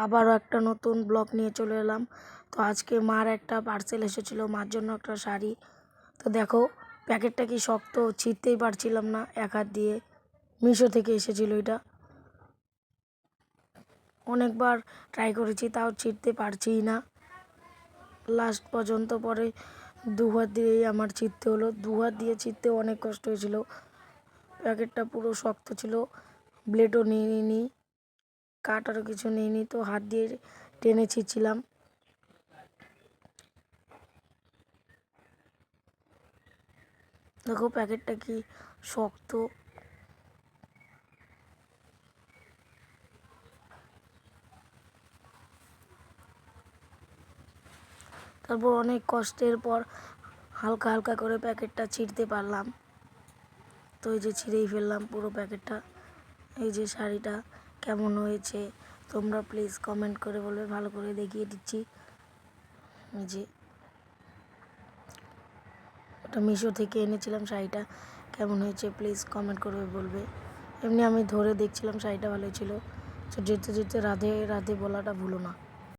আবারও একটা নতুন ব্লগ নিয়ে চলে এলাম। তো আজকে মার একটা পার্সেল এসেছিল, মার জন্য একটা শাড়ি। তো দেখো প্যাকেটটা কি শক্ত, ছিঁড়তেই পারছিলাম না এক হাত দিয়ে। মিশো থেকে এসেছিল এটা। অনেকবার ট্রাই করেছি, তাও ছিঁড়তে পারছিই না। লাস্ট পর্যন্ত পরে দু হাত দিয়েই আমার ছিঁড়তে হলো। দু হাত দিয়ে ছিঁড়তে অনেক কষ্ট হয়েছিল। প্যাকেটটা পুরো শক্ত ছিল, ব্লেডও নিইনি, কাটারও কিছু নিইনি, তো হাত দিয়ে টেনে ছিঁড়ছিলাম। দেখো প্যাকেটটা কি শক্ত। তারপর অনেক কষ্টের পর হালকা হালকা করে প্যাকেটটা ছিঁড়তে পারলাম। তো এই যে ছিঁড়েই ফেললাম পুরো প্যাকেটটা। এই যে শাড়িটা কেমন হয়েছে তোমরা প্লিজ কমেন্ট করে বলবে, ভালো করে দেখিয়ে দিচ্ছি। এই যে ওটা মিশো থেকে এনেছিলাম, শাড়িটা কেমন হয়েছে প্লিজ কমেন্ট করবে বলবে। এমনি আমি ধরে দেখছিলাম শাড়িটা ভালো ছিল। তো যেতে যেতে রাধে রাধে বলাটা ভুলো না।